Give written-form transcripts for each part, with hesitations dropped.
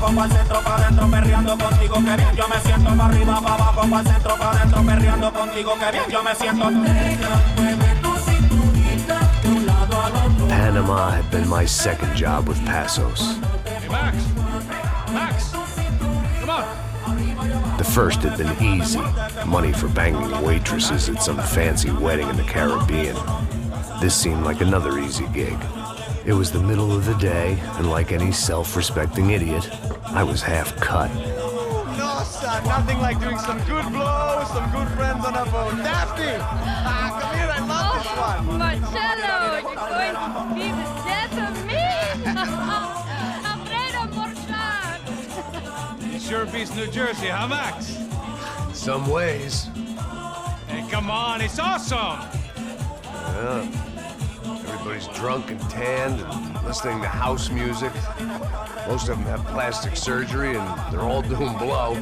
abajo, pa'l centro, pa' adentro, perreando contigo, que bien yo me siento. Pa' arriba, pa' abajo, pa'l centro, pa' adentro, perreando contigo, que bien yo me siento. Panama had been my second job with Passos. Hey, Max! Max! Come on! The first had been easy, money for banging waitresses at some fancy wedding in the Caribbean. This seemed like another easy gig. It was the middle of the day, and like any self-respecting idiot, I was half cut. No, son, nothing like doing some good blows, some good friends on a boat. Daphne! Come here, I love this one. Marcello, you're going to be the death of me? Alfredo Borchardt. It sure beats New Jersey, huh, Max? In some ways. Hey, come on, it's awesome! Yeah. Everybody's drunk and tanned and listening to house music. Most of them have plastic surgery and they're all doing blow.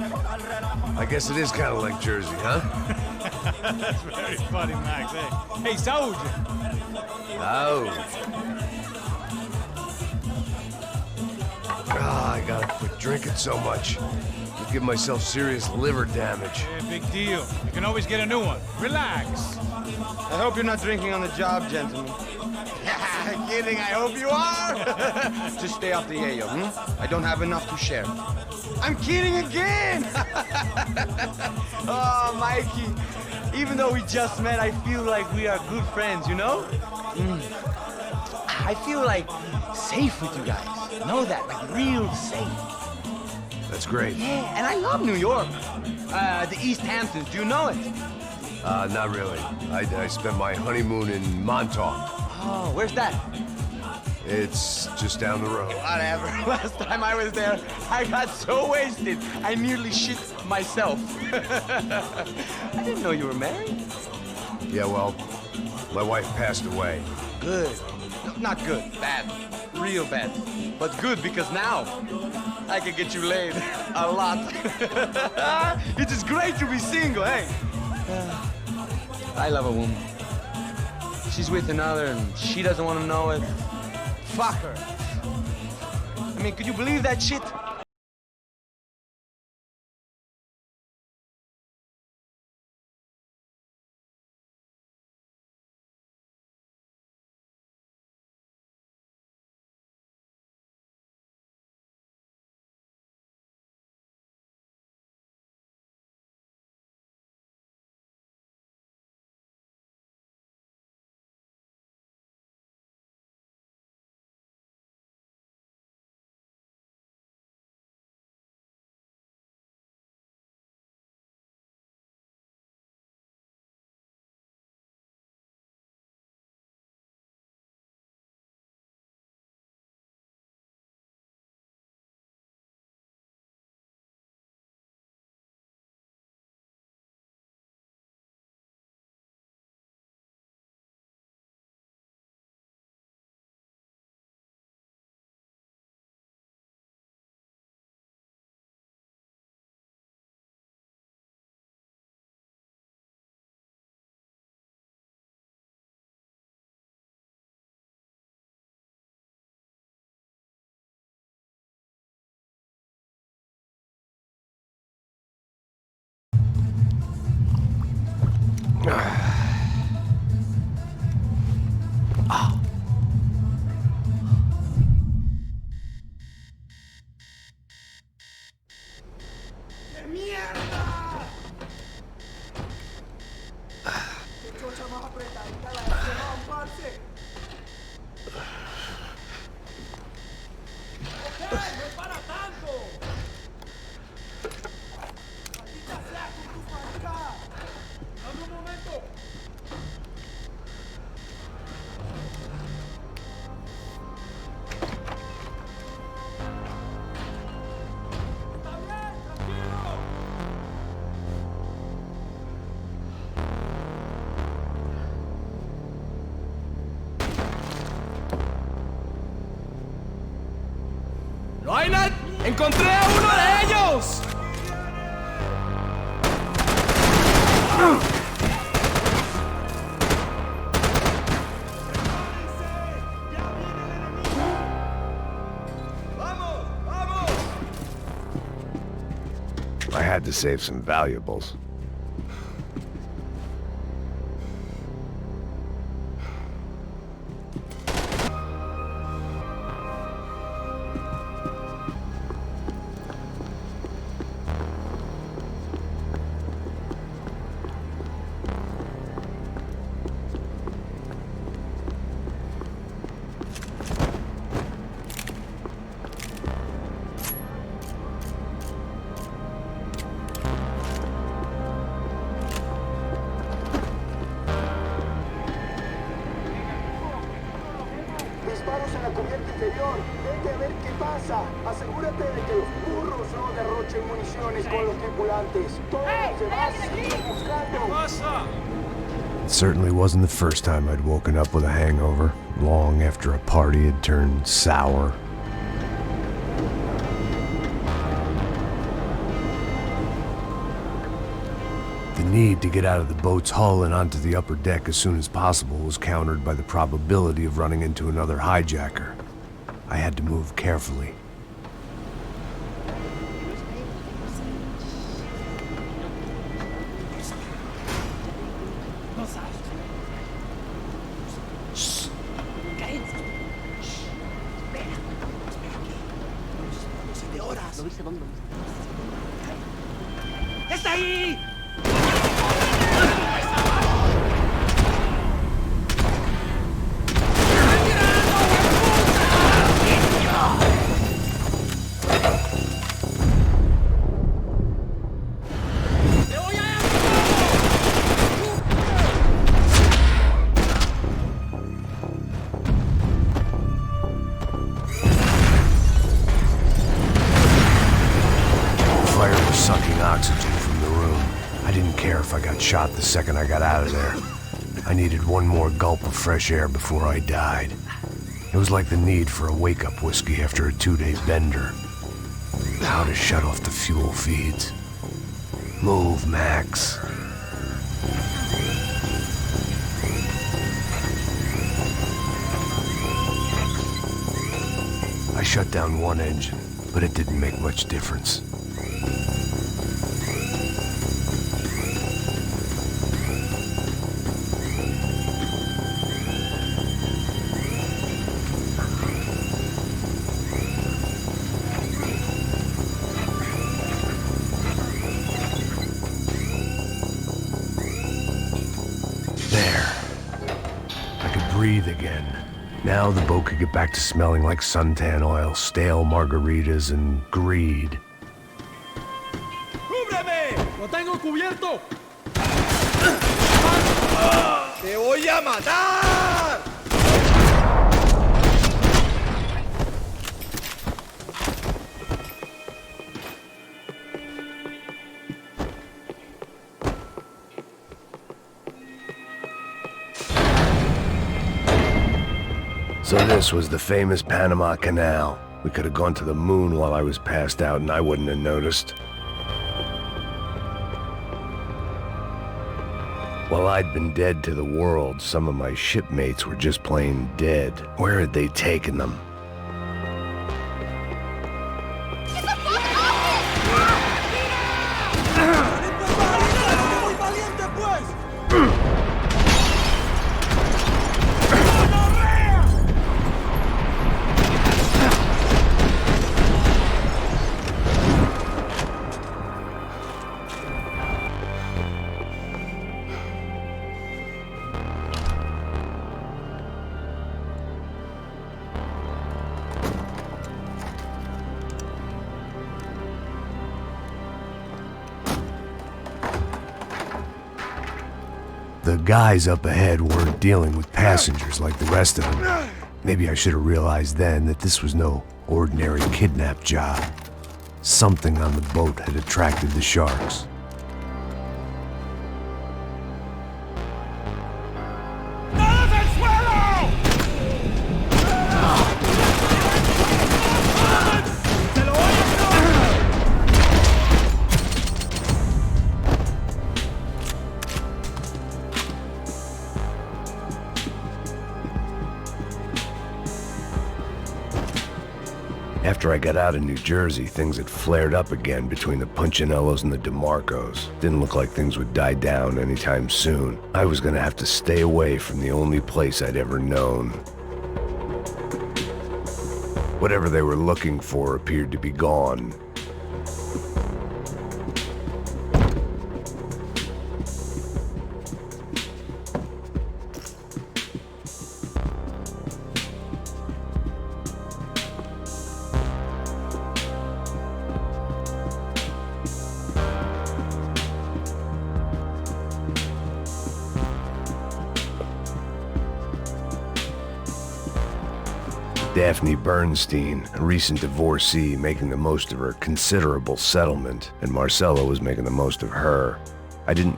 I guess it is kind of like Jersey, huh? That's very funny, Max. Hey, Saúde! Oh. I gotta quit drinking so much. I'll give myself serious liver damage. Hey, big deal. You can always get a new one. Relax. I hope you're not drinking on the job, gentlemen. Kidding, I hope you are. Just stay off the yayo, I don't have enough to share. I'm kidding again. Oh, Mikey, even though we just met, I feel like we are good friends, you know? I feel like safe with you guys. Know that, like real safe. That's great. Yeah, and I love New York. The East Hamptons, do you know it? Not really. I spent my honeymoon in Montauk. Oh, where's that? It's just down the road. Whatever. Last time I was there, I got so wasted, I nearly shit myself. I didn't know you were married. Yeah, well, my wife passed away. Good. No, not good. Bad. Real bad. But good because now I can get you laid a lot. It is great to be single, hey? I love a woman. She's with another and she doesn't want to know it. Fuck her. I mean, could you believe that shit? ¡Reinhard! ¡Encontré a uno de ellos! had to save some valuables. Disparos en la cubierta inferior. Vete a ver qué pasa. Asegúrate de que los burros no derrochen municiones con los tripulantes. Todos los demás siguen buscando. It certainly wasn't the first time I'd woken up with a hangover, long after a party had turned sour. The need to get out of the boat's hull and onto the upper deck as soon as possible was countered by the probability of running into another hijacker. I had to move carefully. ¡Está ahí! Sucking oxygen from the room. I didn't care if I got shot the second I got out of there. I needed one more gulp of fresh air before I died. It was like the need for a wake-up whiskey after a 2-day bender. How to shut off the fuel feeds. Move, Max. I shut down one engine, but it didn't make much difference. Breathe again. Now the boat could get back to smelling like suntan oil, stale margaritas, and greed. ¡Cúbreme! ¡Lo tengo cubierto! ¡Te voy a matar! So this was the famous Panama Canal. We could have gone to the moon while I was passed out and I wouldn't have noticed. While I'd been dead to the world, some of my shipmates were just plain dead. Where had they taken them? The guys up ahead weren't dealing with passengers like the rest of them. Maybe I should have realized then that this was no ordinary kidnap job. Something on the boat had attracted the sharks. After I got out of New Jersey, things had flared up again between the Punchinellos and the DeMarcos. Didn't look like things would die down anytime soon. I was gonna have to stay away from the only place I'd ever known. Whatever they were looking for appeared to be gone. Daphne Bernstein, a recent divorcee, making the most of her considerable settlement, and Marcella was making the most of her. I don't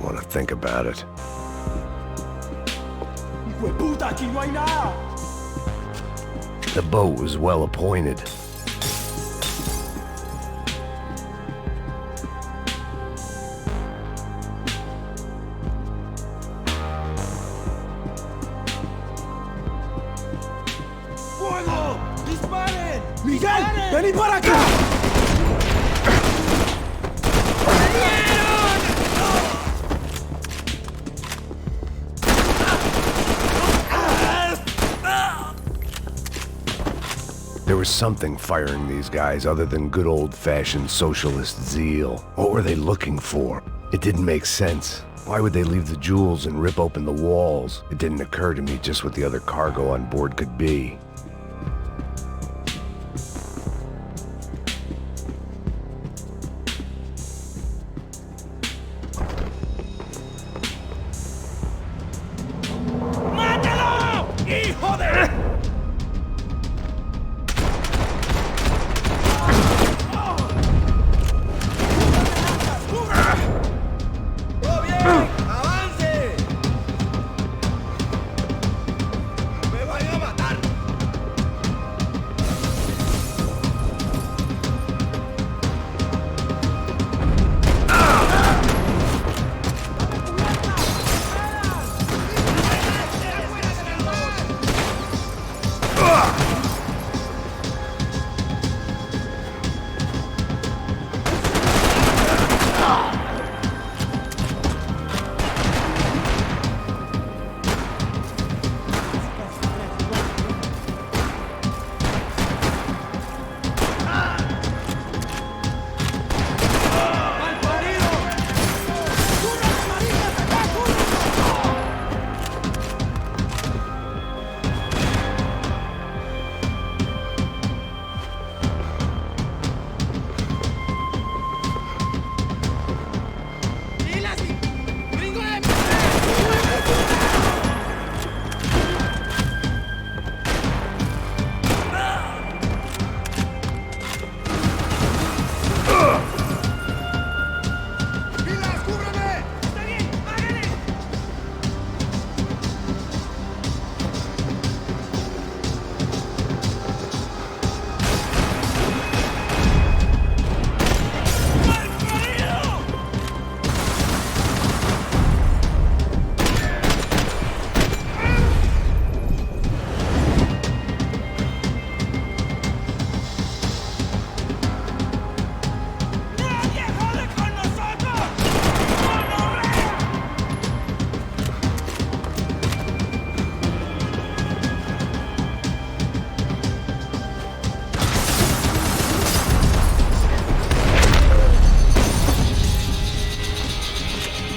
want to think about it. The boat was well appointed. ¡Miguel! ¡Vení para acá! There was something firing these guys other than good old-fashioned socialist zeal. What were they looking for? It didn't make sense. Why would they leave the jewels and rip open the walls? It didn't occur to me just what the other cargo on board could be.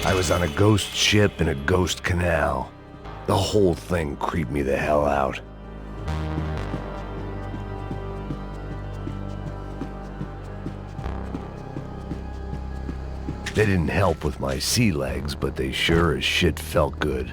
I was on a ghost ship in a ghost canal. The whole thing creeped me the hell out. They didn't help with my sea legs, but they sure as shit felt good.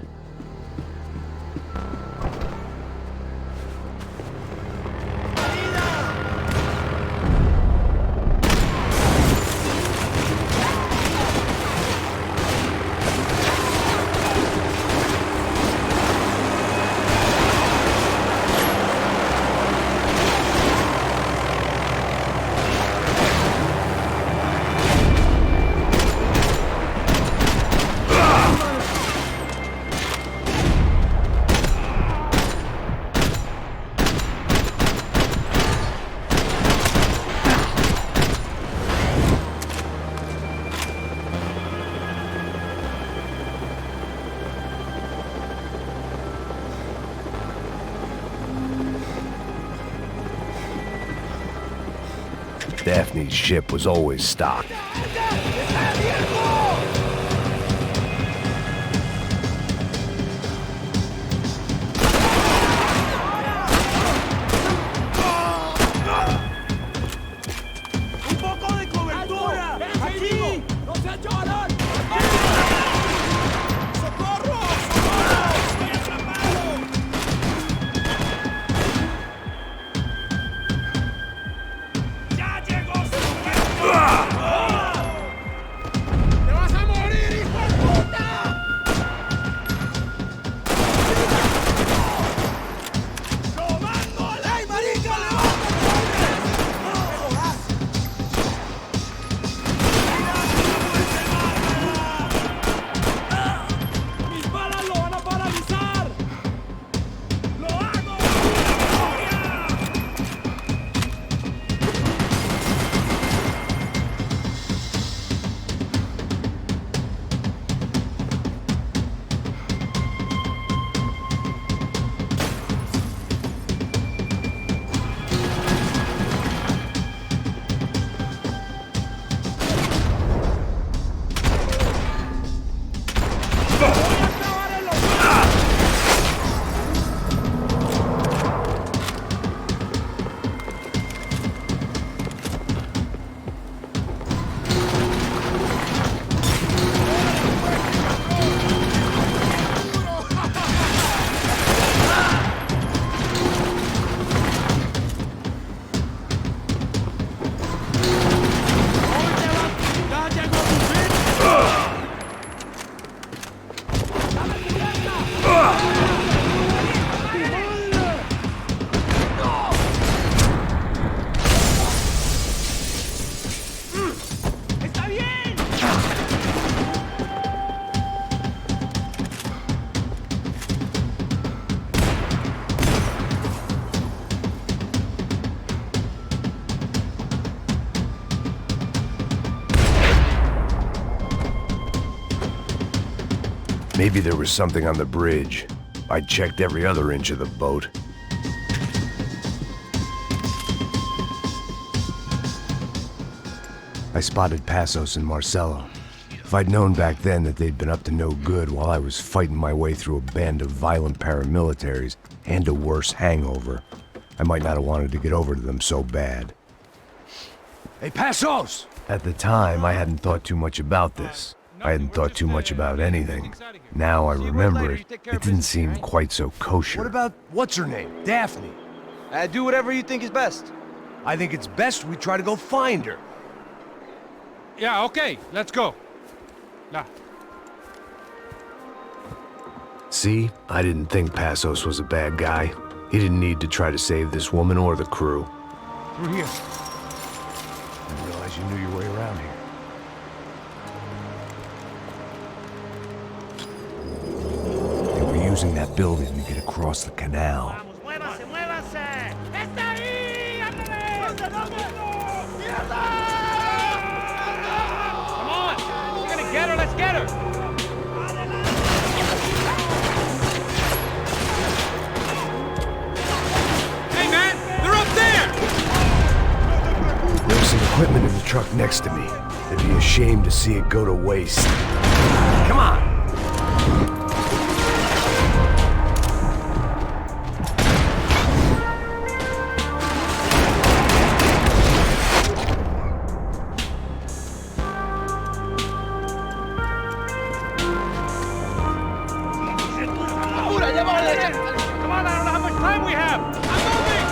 Daphne's ship was always stocked. ¡Un poco de cobertura! ¡Aquí! ¡No se lloran! ¡Socorro! ¡Socorro! ¡Estoy atrapado! ¡Ya llegó su momento! ¡Te vas a morir, hijo de puta! ¡Tomándole! ¡Ey, marica, levántate! ¡Mis balas lo van a paralizar! ¡Lo hago! ¡Ya llegó tu fin! ¡Dame cubierta! ¡Está bien! Maybe there was something on the bridge. I checked every other inch of the boat. I spotted Passos and Marcelo. If I'd known back then that they'd been up to no good while I was fighting my way through a band of violent paramilitaries and a worse hangover, I might not have wanted to get over to them so bad. ¡Hey, Passos! At the time, I hadn't thought too much about this. I hadn't thought too much about anything. Now I remember it, it didn't seem quite so kosher. What about, what's her name? Daphne. Do whatever you think is best. I think it's best we try to go find her. Yeah, okay, let's go. Nah. See, I didn't think Passos was a bad guy. He didn't need to try to save this woman or the crew. Through here. I didn't realize you knew your way around here. They were using that building to get across the canal. ¡Muévase, muévase! ¡Está ahí! ¡Ándale! Come on! We're gonna get her, let's get her! Hey, man! They're up there! There's some equipment in the truck next to me. They'd be ashamed to see it go to waste. Come on! Come on, I don't know how much time we have! I'm moving!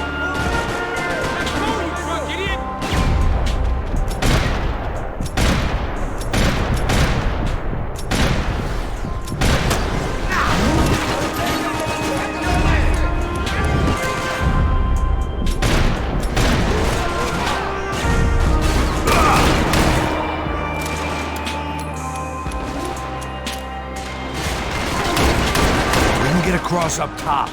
Let's go, you drunk idiot! We can get across up top.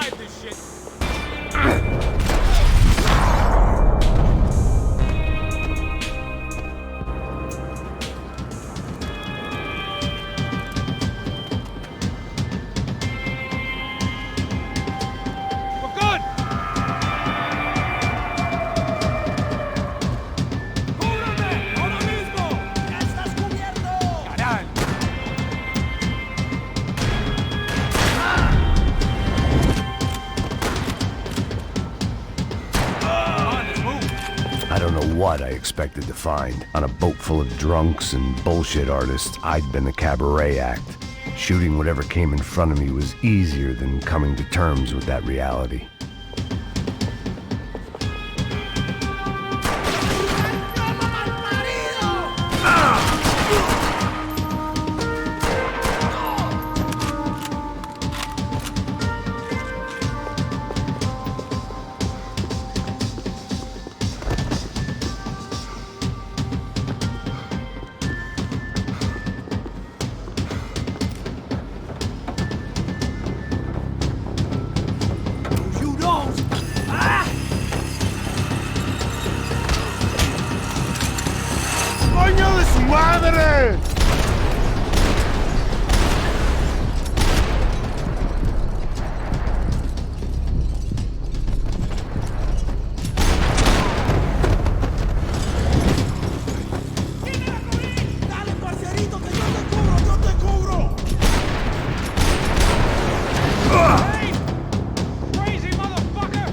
survive this shit. We're good! ¡Cúbrame! ¡Ahora mismo! ¡Ya estás cubierto! Caray. I don't know what I expected to find. On a boat full of drunks and bullshit artists, I'd been a cabaret act. Shooting whatever came in front of me was easier than coming to terms with that reality. You don't! ¡Ah! ¡Coño de su madre! ¡Dale, parcerito, que yo te cubro! Hey! Crazy motherfucker!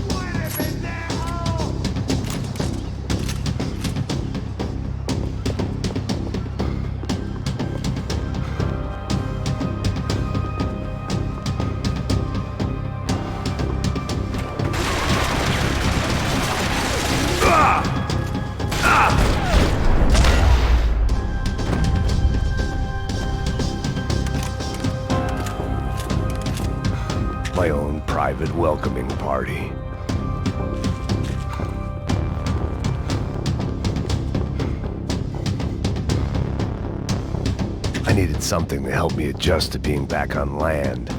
¡Muere, pendejo! My own private welcoming party. I needed something to help me adjust to being back on land.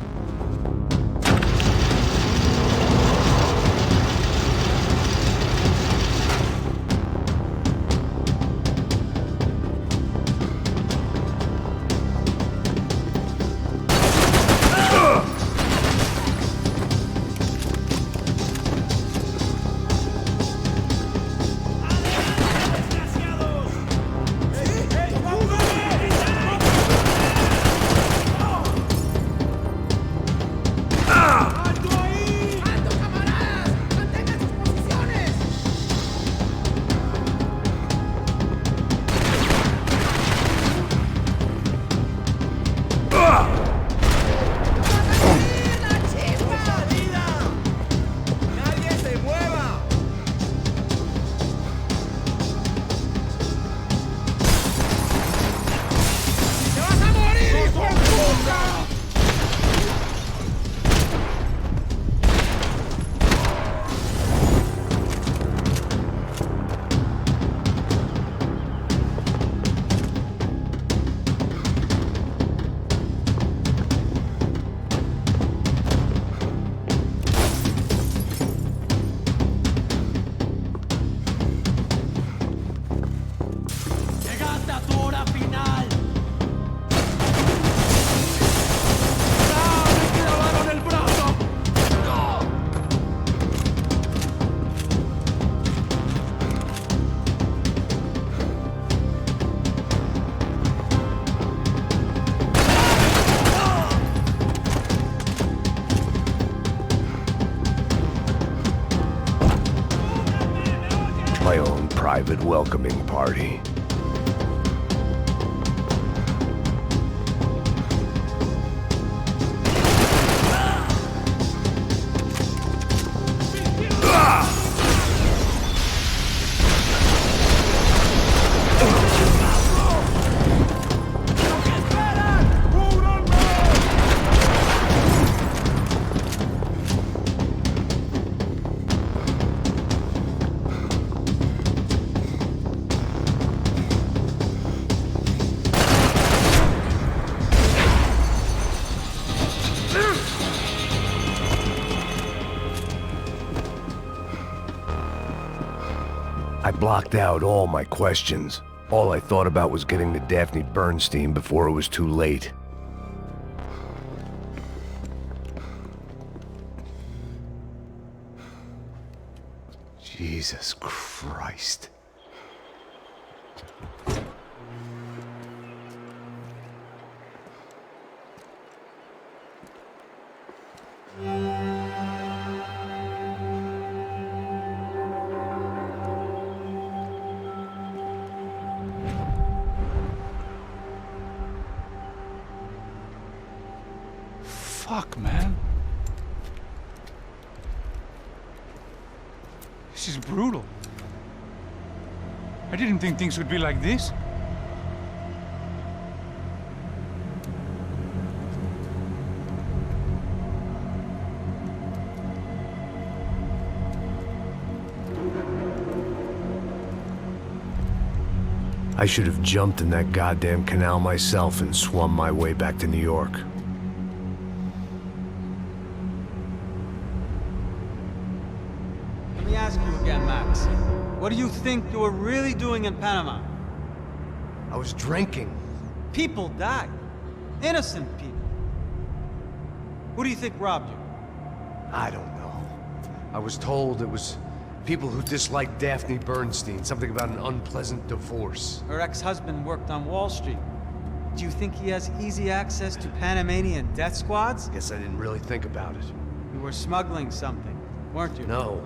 ¡Llegaste a tu hora final! ¡Me clavaron el brazo! My own private welcoming party. I blocked out all my questions. All I thought about was getting to Daphne Bernstein before it was too late. Jesus Christ. Fuck, man. This is brutal. I didn't think things would be like this. I should have jumped in that goddamn canal myself and swum my way back to New York. Let me ask you again, Max. What do you think you were really doing in Panama? I was drinking. People died. Innocent people. Who do you think robbed you? I don't know. I was told it was people who disliked Daphne Bernstein, something about an unpleasant divorce. Her ex-husband worked on Wall Street. Do you think he has easy access to Panamanian death squads? Guess I didn't really think about it. You were smuggling something, weren't you? No.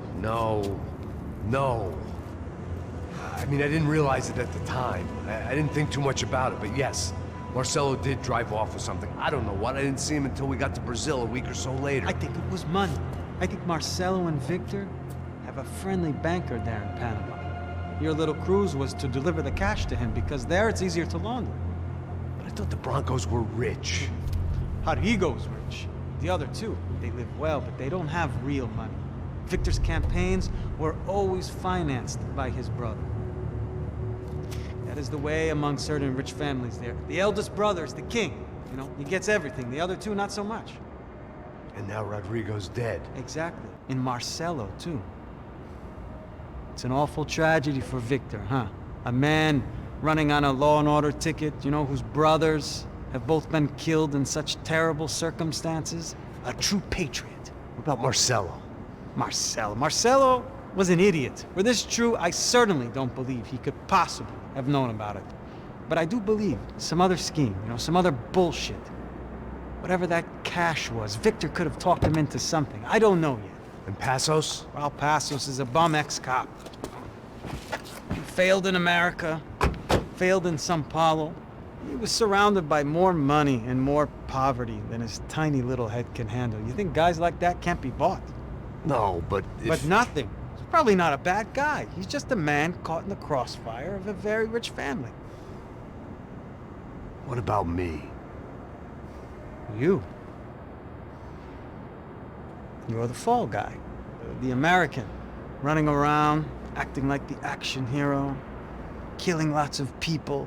I mean, I didn't realize it at the time. I didn't think too much about it, but yes, Marcelo did drive off with something. I don't know what. I didn't see him until we got to Brazil a week or so later. I think it was money. I think Marcelo and Victor have a friendly banker there in Panama. Your little cruise was to deliver the cash to him because there it's easier to launder. But I thought the Broncos were rich. Rodrigo's rich. The other two, they live well, but they don't have real money. Victor's campaigns were always financed by his brother. That is the way among certain rich families there. The eldest brother is the king. You know, he gets everything. The other two, not so much. And now Rodrigo's dead. Exactly. And Marcelo, too. It's an awful tragedy for Victor, huh? A man running on a law and order ticket, you know, whose brothers have both been killed in such terrible circumstances. A true patriot. What about Marcelo? Marcelo was an idiot. Were this true, I certainly don't believe he could possibly have known about it. But I do believe some other scheme, you know, some other bullshit. Whatever that cash was, Victor could have talked him into something. I don't know yet. And Passos? Well, Passos is a bum ex-cop. He failed in America, failed in Sao Paulo. He was surrounded by more money and more poverty than his tiny little head can handle. You think guys like that can't be bought? No, but But nothing. He's probably not a bad guy. He's just a man caught in the crossfire of a very rich family. What about me? You. You're the fall guy. The American. Running around, acting like the action hero. Killing lots of people.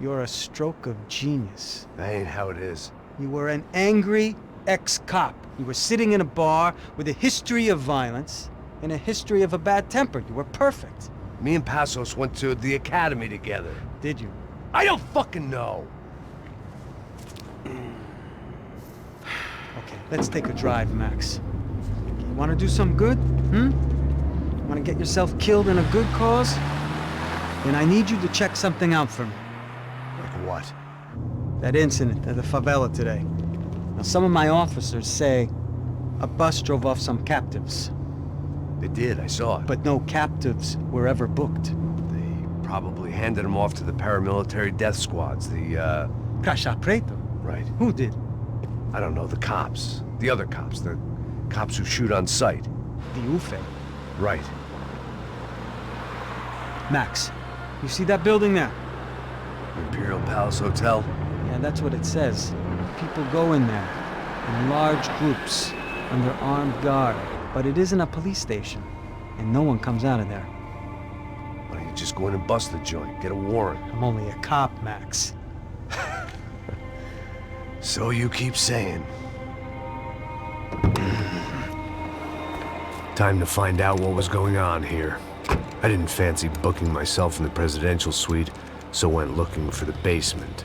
You're a stroke of genius. That ain't how it is. You were an angry ex-cop. You were sitting in a bar with a history of violence and a history of a bad temper. You were perfect. Me and Passos went to the academy together. Did you? I don't fucking know. Okay, let's take a drive, Max. You want to do some good? Want to get yourself killed in a good cause? Then I need you to check something out for me. Like what? That incident at the favela today. Now, some of my officers say a bus drove off some captives. They did, I saw it. But no captives were ever booked. They probably handed them off to the paramilitary death squads, the, Caixa Preto? Right. Who did? I don't know, the cops. The other cops. The cops who shoot on sight. The UFE. Right. Max, you see that building there? Imperial Palace Hotel? Yeah, that's what it says. People go in there, in large groups, under armed guard. But it isn't a police station, and no one comes out of there. Why don't you just go in and bust the joint, get a warrant? I'm only a cop, Max. So you keep saying. Time to find out what was going on here. I didn't fancy booking myself in the presidential suite, so went looking for the basement.